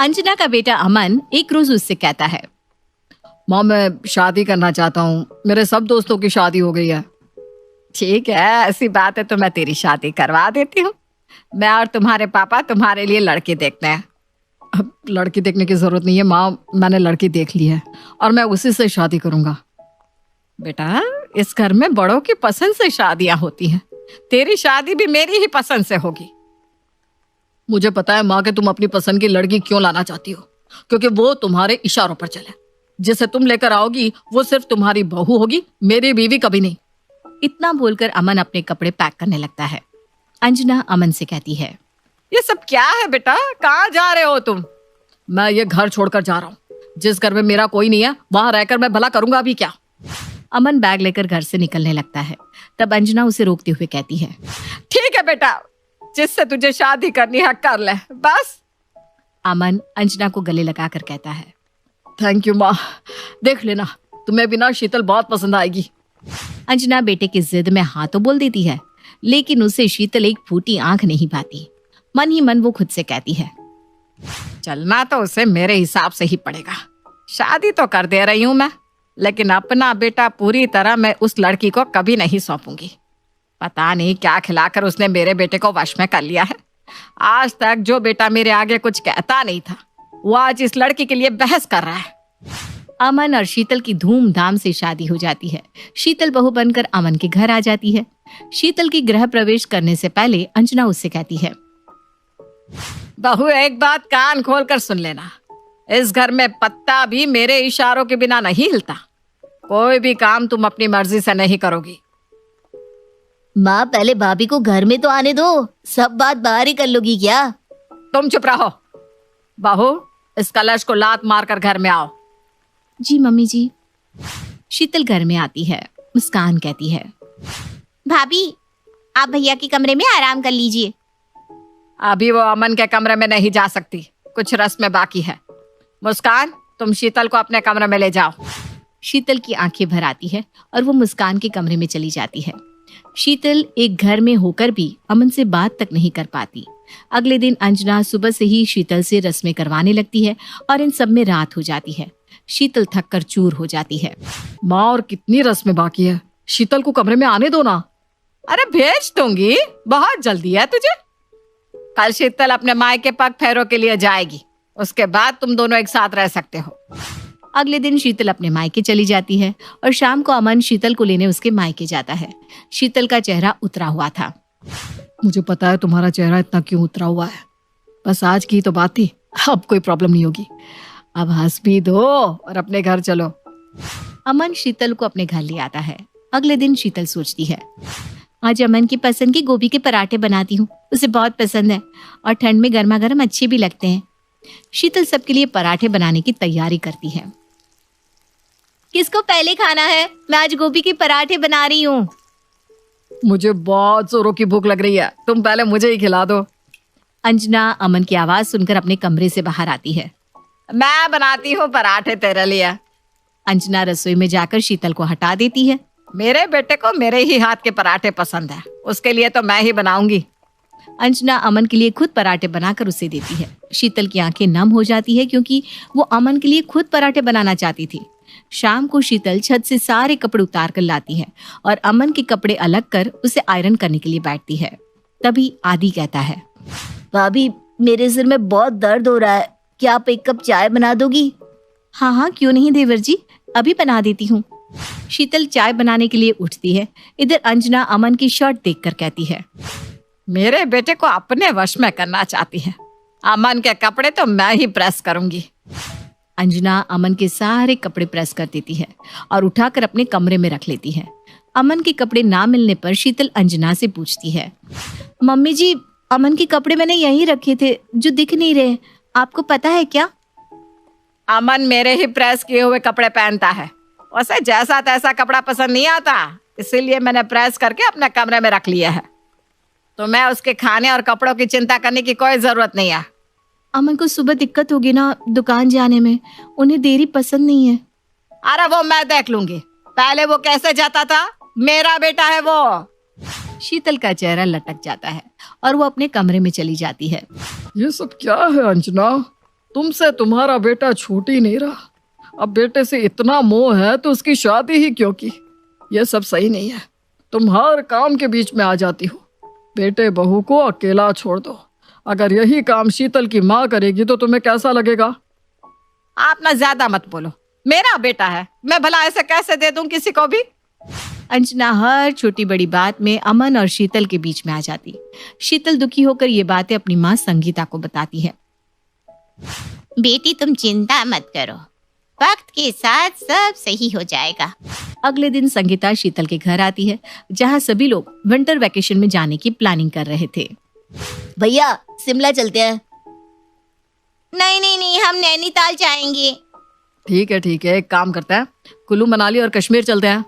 अंजना का बेटा अमन एक रोज उससे कहता है, माँ मैं शादी करना चाहता हूँ, मेरे सब दोस्तों की शादी हो गई है। ठीक है, ऐसी बात है तो मैं तेरी शादी करवा देती हूँ। मैं और तुम्हारे पापा तुम्हारे लिए लड़की देखते हैं। अब लड़की देखने की जरूरत नहीं है माँ, मैंने लड़की देख ली है और मैं उसी से शादी करूंगा। बेटा, इस घर में बड़ों की पसंद से शादियां होती हैं। तेरी शादी भी मेरी ही पसंद से होगी। मुझे पता है माँ कि तुम अपनी पसंद की लड़की क्यों लाना चाहती हो, क्योंकि वो तुम्हारे इशारों पर चले। जिसे तुम लेकर आओगी वो सिर्फ तुम्हारी बहू होगी, मेरी बीवी कभी नहीं। इतना बोलकर अमन अपने कपड़े पैक करने लगता है। अंजना अमन से कहती है, ये सब क्या है बेटा, कहाँ जा रहे हो तुम? मैं ये घर छोड़कर जा रहा हूँ। जिस घर में मेरा कोई नहीं है वहां रहकर मैं भला करूंगा अभी क्या। अमन बैग लेकर घर से निकलने लगता है। तब अंजना उसे रोकते हुए कहती है, ठीक है बेटा, जिससे तुझे शादी करनी है कर ले बस। अमन अंजना को गले लगाकर कहता है, थैंक यू माँ, देख लेना तुम्हें बिना शीतल बहुत पसंद आएगी। अंजना बेटे की जिद में हाँ तो बोल देती है, लेकिन उसे शीतल एक फूटी आंख नहीं पाती। मन ही मन वो खुद से कहती है, चलना तो उसे मेरे हिसाब से ही पड़ेगा। शादी तो कर दे रही हूं मैं, लेकिन अपना बेटा पूरी तरह मैं उस लड़की को कभी नहीं सौंपूंगी। पता नहीं क्या खिलाकर उसने मेरे बेटे को वश में कर लिया है। आज तक जो बेटा मेरे आगे कुछ कहता नहीं था, वो आज इस लड़की के लिए बहस कर रहा है। अमन और शीतल की धूमधाम से शादी हो जाती है। शीतल बहू बनकर अमन के घर आ जाती है। शीतल की गृह प्रवेश करने से पहले अंजना उससे कहती है, बहू एक बात कान खोल कर सुन लेना, इस घर में पत्ता भी मेरे इशारों के बिना नहीं हिलता। कोई भी काम तुम अपनी मर्जी से नहीं करोगी। माँ पहले भाभी को घर में तो आने दो, सब बात बाहर ही कर लोगी क्या? तुम चुप रहो। बहू, इस कलश को लात मारकर घर में आओ। जी मम्मी जी। शीतल घर में आती है। मुस्कान कहती है, भाभी आप भैया के कमरे में आराम कर लीजिए। अभी वो अमन के कमरे में नहीं जा सकती, कुछ रस्में बाकी है। मुस्कान, तुम शीतल को अपने कमरे में ले जाओ। शीतल की आंखें भर आती है और वो मुस्कान के कमरे में चली जाती है। शीतल एक घर में होकर भी अमन से बात तक नहीं कर पाती। अगले दिन अंजना सुबह से ही शीतल से रस्में करवाने लगती है और इन सब में रात हो जाती है। शीतल थक कर चूर हो जाती है। माँ और कितनी रस्में बाकी है, शीतल को कमरे में आने दो ना। अरे भेज दूंगी, बहुत जल्दी है तुझे। कल शीतल अपने मायके पग फेरों के लिए जाएगी, उसके बाद तुम दोनों एक साथ रह सकते हो। अगले दिन शीतल अपने मायके चली जाती है और शाम को अमन शीतल को लेने उसके मायके जाता है। शीतल का चेहरा उतरा हुआ था। मुझे पता है तुम्हारा चेहरा इतना क्यों उतरा हुआ है, बस आज की तो बात थी, अब कोई प्रॉब्लम नहीं होगी। अब हंस भी दो और अपने घर चलो। अमन शीतल को अपने घर ले आता है। अगले दिन शीतल सोचती है, आज अमन की पसंद के गोभी के पराठे बनाती हूँ, उसे बहुत पसंद है और ठंड में गर्मा गर्म अच्छे भी लगते हैं। शीतल सबके लिए पराठे बनाने की तैयारी करती है। किसको पहले खाना है? मैं आज गोभी के पराठे बना रही हूँ। मुझे बहुत जोरों की भूख लग रही है, तुम पहले मुझे ही खिला दो। अंजना अमन की आवाज सुनकर अपने कमरे से बाहर आती है। मैं बनाती हूँ पराठे तेरे लिए। अंजना रसोई में जाकर शीतल को हटा देती है। मेरे बेटे को मेरे ही हाथ के पराठे पसंद है, उसके लिए तो मैं ही बनाऊंगी। अंजना अमन के लिए खुद पराठे बनाकर उसे देती है। शीतल की आंखें नम हो जाती है क्योंकि वो अमन के लिए खुद पराठे बनाना चाहती थी। शाम को शीतल छत से सारे कपड़े उतार कर लाती है और अमन के कपड़े अलग कर उसे आयरन करने के लिए बैठती है। तभी आदि कहता है, भाभी मेरे सिर में बहुत दर्द हो रहा है, क्या आप एक कप चाय बना दोगी? हाँ हाँ क्यों नहीं देवर जी, अभी बना देती हूँ। शीतल चाय बनाने के लिए उठती है। इधर अंजना अमन की शर्ट देखकर कहती है, मेरे बेटे को अपने वश में करना चाहती है, अमन के कपड़े तो मैं ही प्रेस करूंगी। अंजना अमन के सारे कपड़े प्रेस कर देती है और उठाकर अपने कमरे में रख लेती है। अमन के कपड़े ना मिलने पर शीतल अंजना से पूछती है, मम्मी जी अमन के कपड़े मैंने यहीं रखे थे जो दिख नहीं रहे, आपको पता है क्या? अमन मेरे ही प्रेस किए हुए कपड़े पहनता है, उसे जैसा तैसा कपड़ा पसंद नहीं आता, इसीलिए मैंने प्रेस करके अपने कमरे में रख लिया है। तो मैं उसके खाने और कपड़ों की चिंता करने की कोई जरूरत नहीं है। अमन को सुबह दिक्कत होगी ना दुकान जाने में, उन्हें देरी पसंद नहीं है। अरे वो मैं देख लूंगी, पहले वो कैसे जाता था, मेरा बेटा है वो। शीतल का चेहरा लटक जाता है और वो अपने कमरे में चली जाती है। ये सब क्या है अंजना? तुमसे तुम्हारा बेटा छूट ही नहीं रहा। अब बेटे से इतना मोह है तो उसकी शादी ही क्यों की? ये सब सही नहीं है। तुम हर काम के बीच में आ जाती हो। बेटे बहू को अकेला छोड़ दो। अगर यही काम शीतल की माँ करेगी तो तुम्हें कैसा लगेगा? आप ना ज्यादा मत बोलो, मेरा बेटा है, मैं भला ऐसे कैसे दे दूं किसी को भी? अंजना हर छोटी बड़ी बात में अमन और शीतल के बीच में आ जाती। शीतल दुखी होकर ये बातें अपनी माँ संगीता को बताती है। बेटी तुम चिंता मत करो, वक्त के साथ सब सही हो जाएगा। अगले दिन संगीता शीतल के घर आती है, जहाँ सभी लोग विंटर वैकेशन में जाने की प्लानिंग कर रहे थे। भैया शिमला चलते हैं। नहीं नहीं नहीं, हम नैनीताल जाएंगे। ठीक है, एक काम करते हैं, कुल्लू मनाली और कश्मीर चलते हैं।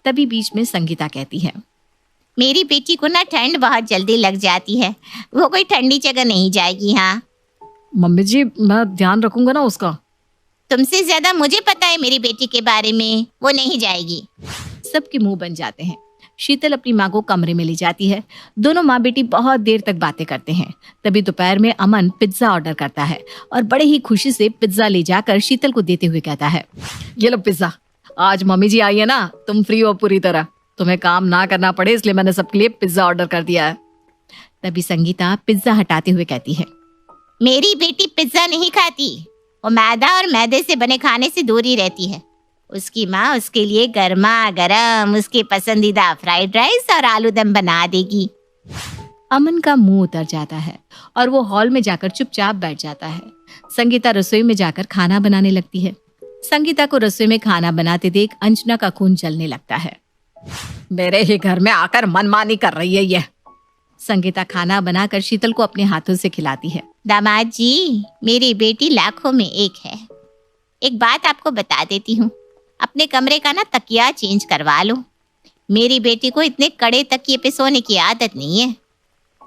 तभी बीच में संगीता कहती है, मेरी बेटी को ना ठंड बहुत जल्दी लग जाती है, वो कोई ठंडी जगह नहीं जाएगी। हाँ मम्मी जी, मैं ध्यान रखूंगा ना उसका। तुमसे ज्यादा मुझे पता है मेरी बेटी के बारे में, वो नहीं जाएगी। सबके मुंह बन जाते हैं। शीतल अपनी माँ को कमरे में ले जाती है। दोनों माँ बेटी बहुत देर तक बातें करते हैं। तभी दोपहर में अमन पिज्जा ऑर्डर करता है और बड़े ही खुशी से पिज्जा ले जाकर शीतल को देते हुए कहता है, ये लो पिज्जा। आज मम्मी जी आई है ना, तुम फ्री हो पूरी तरह, तुम्हें काम ना करना पड़े, इसलिए मैंने सबके लिए पिज्जा ऑर्डर कर दिया है। तभी संगीता पिज्जा हटाते हुए कहती है, मेरी बेटी पिज्जा नहीं खाती, वो मैदा और मैदे से बने खाने से दूर ही रहती है। उसकी माँ उसके लिए गर्मा गर्म उसके पसंदीदा फ्राइड राइस और आलू दम बना देगी। अमन का मुंह उतर जाता है और वो हॉल में जाकर चुपचाप बैठ जाता है। संगीता रसोई में जाकर खाना बनाने लगती है। संगीता को रसोई में खाना बनाते देख अंजना का खून जलने लगता है। मेरे ही घर में आकर मनमानी कर रही है ये। संगीता खाना बनाकर शीतल को अपने हाथों से खिलाती है। दामाद जी, मेरी बेटी लाखों में एक है। एक बात आपको बता देती हूँ, अपने कमरे का ना तकिया चेंज करवा लो। मेरी बेटी को इतने कड़े तकिए पे सोने की आदत नहीं है।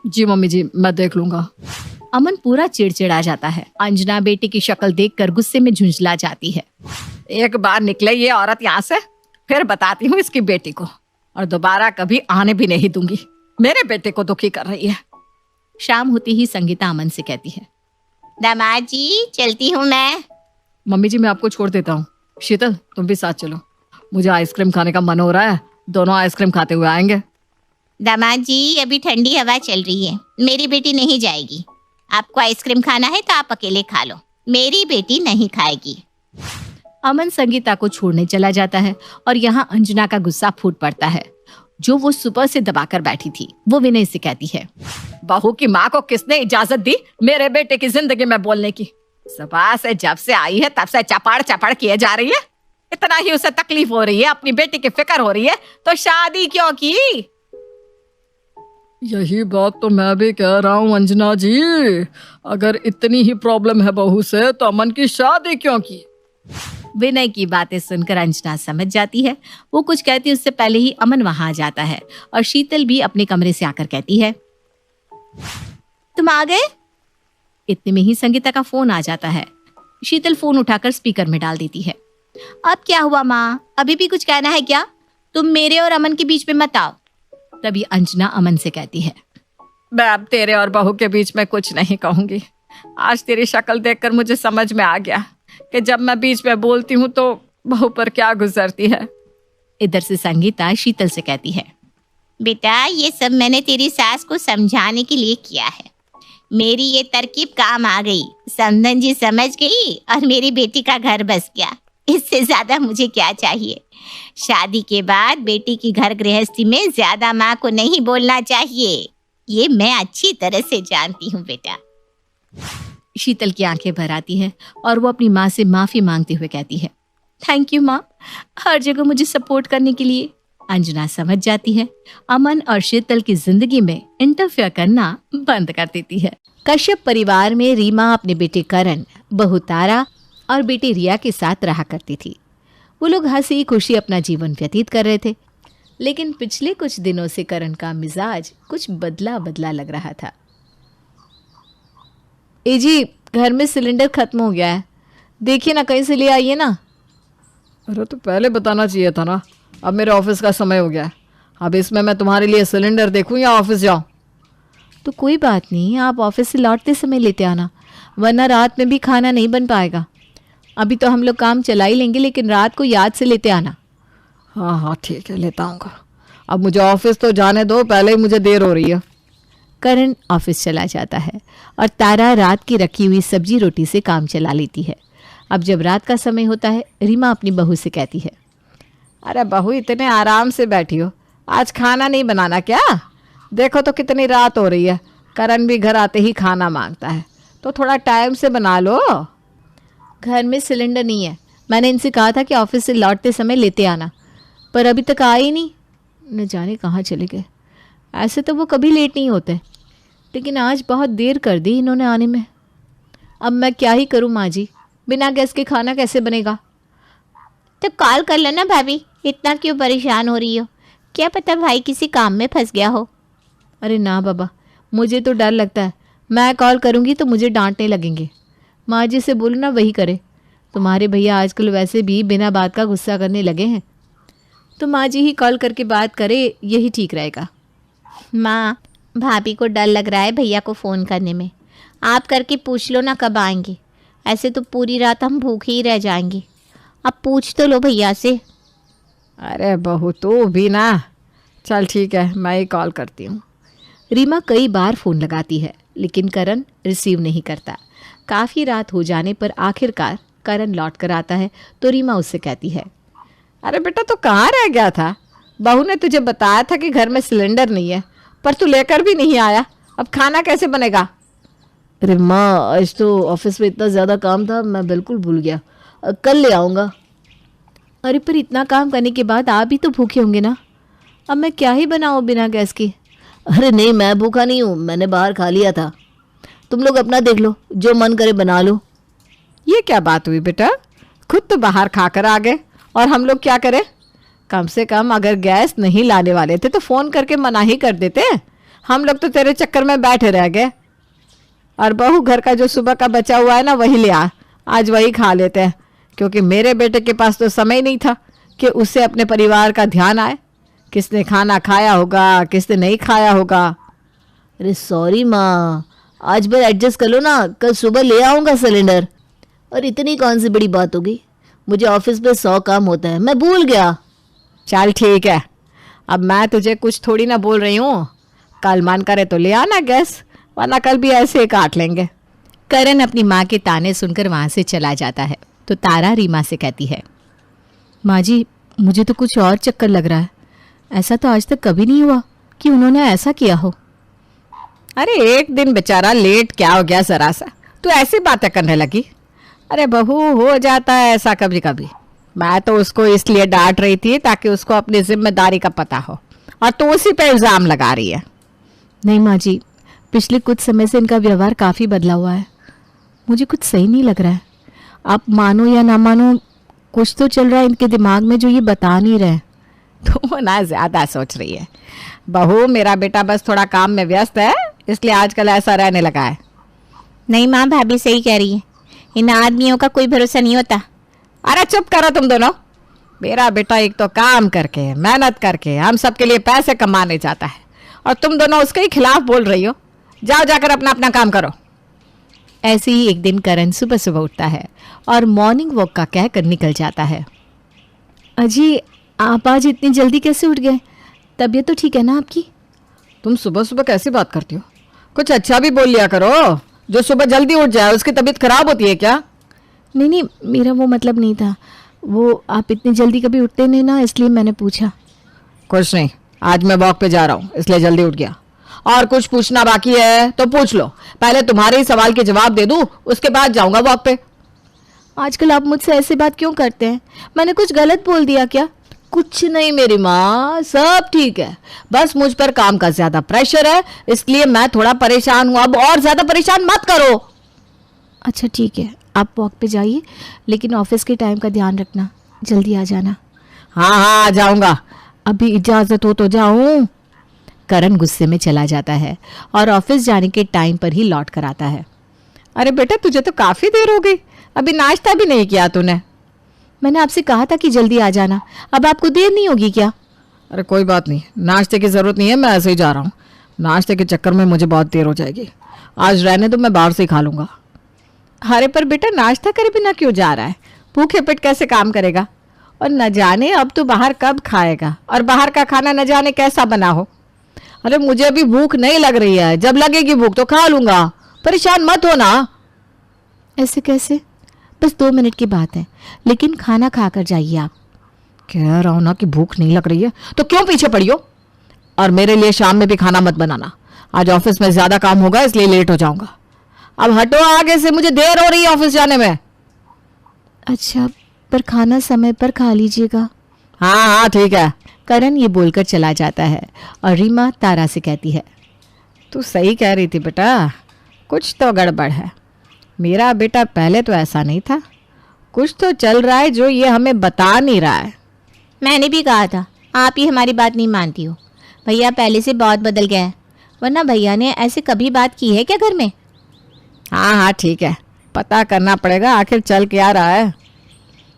जी मम्मी जी, मैं देख लूंगा। अमन पूरा चिड़चिड़ा जाता है। अंजना बेटी की शक्ल देखकर गुस्से में झुंझला जाती है। एक बार निकले ये औरत यहाँ से, फिर बताती हूँ इसकी बेटी को, और दोबारा कभी आने भी नहीं दूंगी। मेरे बेटे को दुखी कर रही है। शाम होती ही संगीता अमन से कहती है, दामाद जी चलती हूँ मैं। मम्मी जी, मैं आपको छोड़ देता हूँ। शीतल, तुम भी साथ चलो, मुझे आइसक्रीम खाने का मन हो रहा है। दोनों आइसक्रीम खाते हुए आएंगे। दामाद जी, अभी ठंडी हवा चल रही है, मेरी बेटी नहीं जाएगी। आपको आइसक्रीम खाना है तो आप अकेले खा लो, मेरी बेटी नहीं खाएगी। अमन संगीता को छोड़ने चला जाता है और यहाँ अंजना का गुस्सा फूट पड़ता है, जो वो सुबह से दबाकर बैठी थी। वो विनय से कहती है, बहू की माँ को किसने इजाजत दी मेरे बेटे की जिंदगी में बोलने की? सुबह से जब से आई है तब से चपड़ चपड़ किए जा रही है। इतना ही उसे तकलीफ हो रही है, अपनी बेटी की फिक्र हो रही है, तो शादी क्यों की? यही बात तो मैं भी कह रहा हूँ अंजना जी। अगर इतनी ही प्रॉब्लम है बहू से तो अमन की शादी क्यों की? विनय की बातें सुनकर अंजना समझ जाती है। वो कुछ कहती उससे पहले ही अमन वहां आ जाता है और शीतल भी अपने कमरे से आकर कहती है, तुम आ गए? इतने में ही संगीता का फोन आ जाता है। शीतल फोन उठाकर स्पीकर में डाल देती है। अब क्या हुआ माँ, अभी भी कुछ कहना है क्या? तुम मेरे और अमन के बीच में मत आओ। तभी अंजना अमन से कहती है, मैं अब तेरे और बहू के बीच में कुछ नहीं कहूंगी। आज तेरी शक्ल देखकर मुझे समझ में आ गया कि जब मैं बीच में बोलती हूँ तो बहू पर क्या गुजरती है। इधर से संगीता शीतल से कहती है, बेटा ये सब मैंने तेरी सास को समझाने के लिए किया है। मेरी ये तरकीब काम आ गई, समधन जी समझ गई और मेरी बेटी का घर बस गया। इससे ज्यादा मुझे क्या चाहिए? शादी के बाद बेटी की घर गृहस्थी में ज्यादा माँ को नहीं बोलना चाहिए, ये मैं अच्छी तरह से जानती हूँ बेटा। शीतल की आंखें भर आती हैं और वो अपनी माँ से माफी मांगते हुए कहती है, थैंक यू माँ, हर जगह मुझे सपोर्ट करने के लिए। अंजना समझ जाती है। अमन और शीतल की जिंदगी में इंटरफेयर करना बंद कर देती है। कश्यप परिवार में रीमा अपने बेटे करण, बहू तारा और बेटी रिया के साथ रहा करती थी। वो लोग हंसी खुशी अपना जीवन व्यतीत कर रहे थे। लेकिन पिछले कुछ दिनों से करण का मिजाज कुछ बदला बदला लग रहा था। ए जी, घर में सिलेंडर खत्म हो गया है, देखिए ना, कहीं से ले आइए ना। अरे तो पहले बताना चाहिए था ना। अब मेरे ऑफिस का समय हो गया है, अब इसमें मैं तुम्हारे लिए सिलेंडर देखूं या ऑफिस जाऊं? तो कोई बात नहीं, आप ऑफिस से लौटते समय लेते आना। वरना रात में भी खाना नहीं बन पाएगा। अभी तो हम लोग काम चला ही लेंगे, लेकिन रात को याद से लेते आना। हाँ हाँ ठीक है, लेता आऊँगा। अब मुझे ऑफिस तो जाने दो, पहले ही मुझे देर हो रही है। करण ऑफिस चला जाता है और तारा रात की रखी हुई सब्जी रोटी से काम चला लेती है। अब जब रात का समय होता है, रीमा अपनी बहू से कहती है, अरे बहू इतने आराम से बैठी हो, आज खाना नहीं बनाना क्या? देखो तो कितनी रात हो रही है, करण भी घर आते ही खाना मांगता है, तो थोड़ा टाइम से बना लो। घर में सिलेंडर नहीं है। मैंने इनसे कहा था कि ऑफिस से लौटते समय लेते आना, पर अभी तक आए ही नहीं। न जाने कहाँ चले गए। ऐसे तो वो कभी लेट नहीं होते, लेकिन आज बहुत देर कर दी इन्होंने आने में। अब मैं क्या ही करूँ माँ जी, बिना गैस के खाना कैसे बनेगा? तो कॉल कर लो ना भाभी, इतना क्यों परेशान हो रही हो? क्या पता भाई किसी काम में फंस गया हो। अरे ना बाबा, मुझे तो डर लगता है। मैं कॉल करूँगी तो मुझे डांटने लगेंगे। माँ जी से बोलो ना वही करे। तुम्हारे भैया आजकल वैसे भी बिना बात का गुस्सा करने लगे हैं, तो माँ जी ही कॉल करके बात करे, यही ठीक रहेगा। माँ, भाभी को डर लग रहा है भैया को फ़ोन करने में। आप करके पूछ लो ना कब आएंगे। ऐसे तो पूरी रात हम भूखे ही रह जाएंगे। अब पूछ तो लो भैया से। अरे बहू तू भी ना, चल ठीक है, मैं ही कॉल करती हूँ। रीमा कई बार फ़ोन लगाती है, लेकिन करण रिसीव नहीं करता। काफ़ी रात हो जाने पर आखिरकार करण लौट कर आता है, तो रीमा उससे कहती है, अरे बेटा तू कहाँ रह गया था? बहू ने तुझे बताया था कि घर में सिलेंडर नहीं है, पर तू लेकर भी नहीं आया। अब खाना कैसे बनेगा? अरे माँ, आज तो ऑफिस में इतना ज़्यादा काम था, मैं बिल्कुल भूल गया। कल ले आऊँगा। अरे पर इतना काम करने के बाद आप भी तो भूखे होंगे ना। अब मैं क्या ही बनाऊँ बिना गैस के? अरे नहीं, मैं भूखा नहीं हूँ, मैंने बाहर खा लिया था। तुम लोग अपना देख लो, जो मन करे बना लो। ये क्या बात हुई बेटा? खुद तो बाहर खाकर आ गए और हम लोग क्या करें? कम से कम अगर गैस नहीं लाने वाले थे तो फ़ोन करके मना ही कर देते। हम लोग तो तेरे चक्कर में बैठे रह गए। और बहू घर का जो सुबह का बचा हुआ है ना, वही ले आ, आज वही खा लेते हैं, क्योंकि मेरे बेटे के पास तो समय नहीं था कि उससे अपने परिवार का ध्यान आए। किसने खाना खाया होगा, किसने नहीं खाया होगा। अरे सॉरी माँ, आज बार एडजस्ट कर लो ना, कल सुबह ले आऊँगा सिलेंडर। और इतनी कौन सी बड़ी बात होगी, मुझे ऑफिस में 100 काम होता है, मैं भूल गया। चल ठीक है, अब मैं तुझे कुछ थोड़ी ना बोल रही हूँ। कल मन करे तो ले आना गैस, वरना कल भी ऐसे ही काट लेंगे। करण अपनी माँ के ताने सुनकर वहाँ से चला जाता है, तो तारा रीमा से कहती है, माँ जी मुझे तो कुछ और चक्कर लग रहा है। ऐसा तो आज तक कभी नहीं हुआ कि उन्होंने ऐसा किया हो। अरे एक दिन बेचारा लेट क्या हो गया जरा सा, तू ऐसी बातें करने लगी। अरे बहू, हो जाता है ऐसा कभी कभी। मैं तो उसको इसलिए डांट रही थी ताकि उसको अपनी जिम्मेदारी का पता हो, और तू उसी पे इल्ज़ाम लगा रही है। नहीं माँ जी, पिछले कुछ समय से इनका व्यवहार काफ़ी बदला हुआ है। मुझे कुछ सही नहीं लग रहा है। आप मानो या ना मानो, कुछ तो चल रहा है इनके दिमाग में जो ये बता नहीं रहे। तू ना ज़्यादा सोच रही है बहू। मेरा बेटा बस थोड़ा काम में व्यस्त है, इसलिए आजकल ऐसा रहने लगा है। नहीं माँ, भाभी सही कह रही है। इन आदमियों का कोई भरोसा नहीं होता। अरे चुप करो तुम दोनों। मेरा बेटा एक तो काम करके, मेहनत करके हम सबके लिए पैसे कमाने जाता है, और तुम दोनों उसके ही खिलाफ बोल रही हो। जाओ जाकर अपना अपना काम करो। ऐसे ही एक दिन करण सुबह सुबह उठता है और मॉर्निंग वॉक का कहकर निकल जाता है। अजी, आप आज इतनी जल्दी कैसे उठ गए? तबीयत तो ठीक है ना आपकी? तुम सुबह सुबह कैसी बात करती हो? कुछ अच्छा भी बोल लिया करो। जो सुबह जल्दी उठ जाए उसकी तबीयत खराब होती है क्या? नहीं नहीं, मेरा वो मतलब नहीं था। वो आप इतनी जल्दी कभी उठते नहीं ना, इसलिए मैंने पूछा। कुछ नहीं, आज मैं वॉक पे जा रहा हूँ इसलिए जल्दी उठ गया। और कुछ पूछना बाकी है तो पूछ लो। पहले तुम्हारे ही सवाल के जवाब दे दूँ, उसके बाद जाऊँगा वॉक पे। आजकल आप मुझसे ऐसी बात क्यों करते हैं? मैंने कुछ गलत बोल दिया क्या? कुछ नहीं मेरी माँ, सब ठीक है। बस मुझ पर काम का ज्यादा प्रेशर है, इसलिए मैं थोड़ा परेशान हूँ। अब और ज्यादा परेशान मत करो। अच्छा ठीक है, आप वॉक पे जाइए, लेकिन ऑफिस के टाइम का ध्यान रखना, जल्दी आ जाना। हाँ हाँ, जाऊँगा। अभी इजाज़त हो तो जाऊँ। करण गुस्से में चला जाता है और ऑफिस जाने के टाइम पर ही लौट कर आता है। अरे बेटा, तुझे तो काफ़ी देर हो गई, अभी नाश्ता भी नहीं किया तूने। मैंने आपसे कहा था कि जल्दी आ जाना, अब आपको देर नहीं होगी क्या? अरे कोई बात नहीं, नाश्ते की ज़रूरत नहीं है, मैं ऐसे ही जा रहा हूँ। नाश्ते के चक्कर में मुझे बहुत देर हो जाएगी। आज रहने दो, मैं बाहर से ही खा लूँगा। अरे पर बेटा नाश्ता करे बिना क्यों जा रहा है? भूखे पेट कैसे काम करेगा? और न जाने अब तो बाहर कब खाएगा, और बाहर का खाना न जाने कैसा बना हो। अरे मुझे भी भूख नहीं लग रही है, जब लगेगी भूख तो खा लूंगा, परेशान मत हो ना। ऐसे कैसे? बस 2 मिनट की बात है, लेकिन खाना खा कर जाइए आप। कह रहा हूं ना कि भूख नहीं लग रही है, तो क्यों पीछे पड़ी हो? और मेरे लिए शाम में भी खाना मत बनाना, आज ऑफिस में ज्यादा काम होगा इसलिए लेट हो जाऊंगा। अब हटो आगे से, मुझे देर हो रही है ऑफिस जाने में। अच्छा, पर खाना समय पर खा लीजिएगा। हाँ हाँ ठीक है। करण ये बोलकर चला जाता है और रीमा तारा से कहती है, तू सही कह रही थी बेटा, कुछ तो गड़बड़ है। मेरा बेटा पहले तो ऐसा नहीं था, कुछ तो चल रहा है जो ये हमें बता नहीं रहा है। मैंने भी कहा था, आप ही हमारी बात नहीं मानती हो। भैया पहले से बहुत बदल गया है, वरना भैया ने ऐसे कभी बात की है क्या घर में? हाँ हाँ ठीक है, पता करना पड़ेगा आखिर चल क्या रहा है।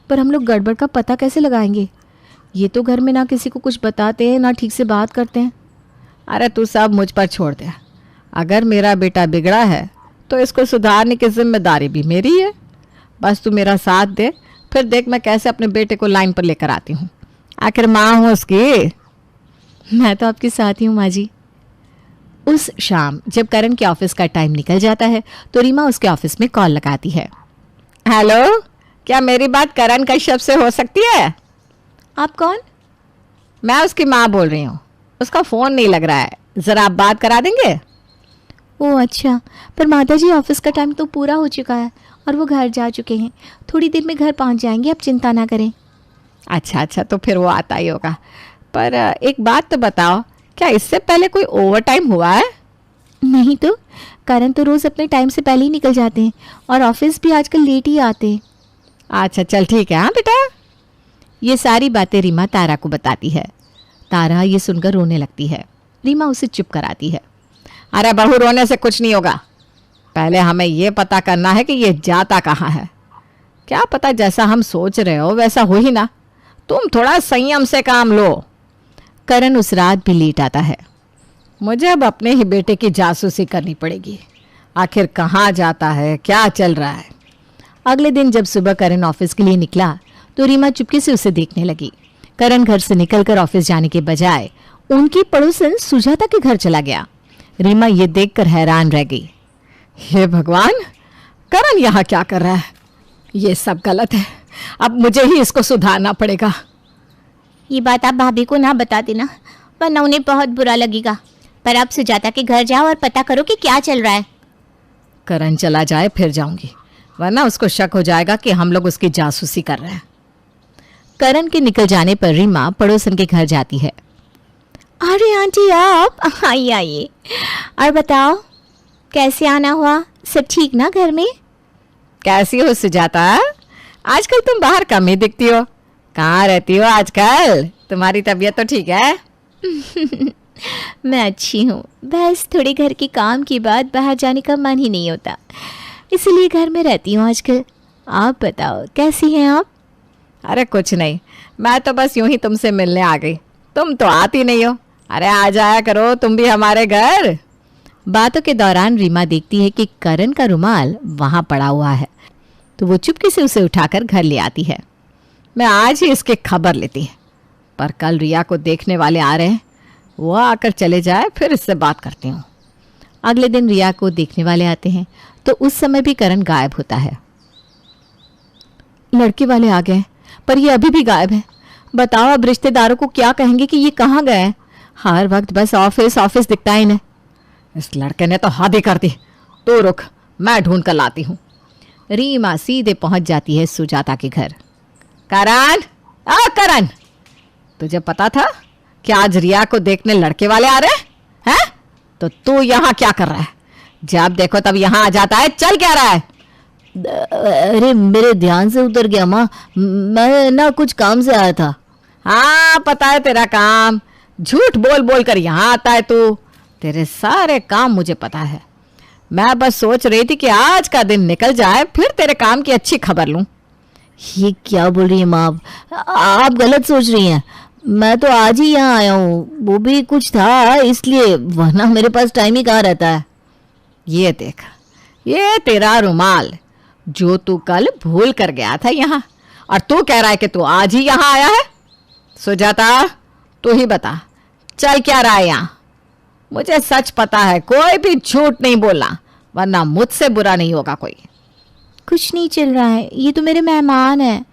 पर हम लोग गड़बड़ का पता कैसे लगाएंगे? ये तो घर में ना किसी को कुछ बताते हैं, ना ठीक से बात करते हैं। अरे तू सब मुझ पर छोड़ दे, अगर मेरा बेटा बिगड़ा है तो इसको सुधारने की जिम्मेदारी भी मेरी है। बस तू मेरा साथ दे, फिर देख मैं कैसे अपने बेटे को लाइन पर लेकर आती हूँ। आखिर माँ हूँ उसकी। मैं तो आपके साथ ही हूँ माँ जी। उस शाम जब करण के ऑफिस का टाइम निकल जाता है तो रीमा उसके ऑफिस में कॉल लगाती है। हेलो, क्या मेरी बात करण कश्यप से हो सकती है? आप कौन? मैं उसकी माँ बोल रही हूँ, उसका फ़ोन नहीं लग रहा है, ज़रा आप बात करा देंगे? ओह अच्छा, पर माता जी ऑफिस का टाइम तो पूरा हो चुका है और वो घर जा चुके हैं, थोड़ी देर में घर पहुंच जाएंगे, आप चिंता ना करें। अच्छा अच्छा, तो फिर वो आता ही होगा। पर एक बात तो बताओ, क्या इससे पहले कोई ओवर टाइम हुआ है? नहीं तो, करण तो रोज़ अपने टाइम से पहले ही निकल जाते हैं और ऑफिस भी आजकल लेट ही आते हैं। अच्छा चल ठीक है। हाँ बेटा। ये सारी बातें रीमा तारा को बताती है। तारा ये सुनकर रोने लगती है। रीमा उसे चुप कराती है। अरे बहू, रोने से कुछ नहीं होगा, पहले हमें ये पता करना है कि ये जाता कहाँ है। क्या पता जैसा हम सोच रहे हो वैसा हो ही ना, तुम थोड़ा संयम से काम लो। करण उस रात भी लेट आता है। मुझे अब अपने ही बेटे की जासूसी करनी पड़ेगी, आखिर कहाँ जाता है, क्या चल रहा है। अगले दिन जब सुबह करण ऑफिस के लिए निकला तो रीमा चुपके से उसे देखने लगी। करण घर से निकलकर ऑफिस जाने के बजाय उनकी पड़ोसन सुजाता के घर चला गया। रीमा ये देखकर हैरान रह गई। हे भगवान, करण यहाँ क्या कर रहा है? ये सब गलत है, अब मुझे ही इसको सुधारना पड़ेगा। ये बात आप भाभी को ना बता देना, वरना उन्हें बहुत बुरा लगेगा। पर आप सुजाता के घर जाओ और पता करो कि क्या चल रहा है। करण चला जाए फिर जाऊंगी, वरना उसको शक हो जाएगा कि हम लोग उसकी जासूसी कर रहे हैं। करण के निकल जाने पर रीमा पड़ोसन के घर जाती है। अरे आंटी आप आइए आइए, और बताओ कैसे आना हुआ, सब ठीक ना घर में? कैसी हो सुजाता? आजकल तुम बाहर कम ही दिखती हो, कहाँ रहती हो आजकल? तुम्हारी तबीयत तो ठीक है? मैं अच्छी हूँ, बस थोड़े घर के काम के बाद बाहर जाने का मन ही नहीं होता, इसलिए घर में रहती हूँ आजकल। आप बताओ कैसी हैं आप? अरे कुछ नहीं, मैं तो बस यूं ही तुमसे मिलने आ गई, तुम तो आती नहीं हो। अरे आ जाया करो तुम भी हमारे घर। बातों के दौरान रीमा देखती है कि करण का रुमाल वहां पड़ा हुआ है, तो वो चुपके से उसे उठाकर घर ले आती है। मैं आज ही इसकी खबर लेती है, पर कल रिया को देखने वाले आ रहे हैं, वो आकर चले जाए फिर इससे बात करती हूँ। अगले दिन रिया को देखने वाले आते हैं तो उस समय भी करण गायब होता है। लड़के वाले आ गए पर ये अभी भी गायब है। बताओ अब रिश्तेदारों को क्या कहेंगे कि ये कहाँ गए? हर वक्त बस ऑफिस ऑफिस दिखता है इन्हें। इस लड़के ने तो हद ही कर दी, तो रुक मैं ढूंढ कर लाती हूँ। रीमा सीधे पहुंच जाती है सुजाता के घर। करण, करण, तुझे पता था कि आज रिया को देखने लड़के वाले आ रहे हैं? तो तू यहाँ क्या कर रहा है? जब देखो तब यहाँ आ जाता है, चल क्या रहा है? अरे मेरे ध्यान से उतर गया माँ, मैं ना कुछ काम से आया था। हाँ पता है तेरा काम, झूठ बोल बोल कर यहाँ आता है तू। तेरे सारे काम मुझे पता है, मैं बस सोच रही थी कि आज का दिन निकल जाए फिर तेरे काम की अच्छी खबर लूं। ये क्या बोल रही है माँ, आप गलत सोच रही हैं। मैं तो आज ही यहाँ आया हूँ, वो भी कुछ था इसलिए, वरना मेरे पास टाइम ही कहाँ रहता है। ये देख, ये तेरा रुमाल, जो तू कल भूल कर गया था यहाँ, और तू कह रहा है कि तू आज ही यहाँ आया है। सुजाता, तू ही बता, चल क्या रहा है यहाँ? मुझे सच पता है, कोई भी झूठ नहीं बोलना, वरना मुझसे बुरा नहीं होगा कोई। कुछ नहीं चल रहा है, ये तो मेरे मेहमान हैं,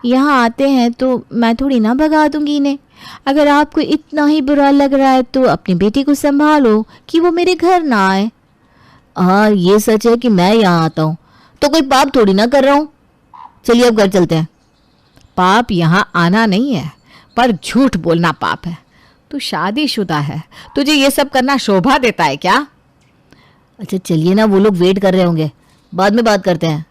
यहाँ आते हैं तो मैं थोड़ी ना भगा दूंगी इन्हें। अगर आपको इतना ही बुरा लग रहा है तो अपनी बेटी को संभालो कि वो मेरे घर ना आए। हाँ, ये सच है कि मैं यहाँ आता हूँ तो कोई पाप थोड़ी ना कर रहा हूँ। चलिए अब घर चलते हैं। पाप यहाँ आना नहीं है, पर झूठ बोलना पाप है। तू शादीशुदा है, तुझे ये सब करना शोभा देता है क्या? अच्छा चलिए ना, वो लोग वेट कर रहे होंगे, बाद में बात करते हैं।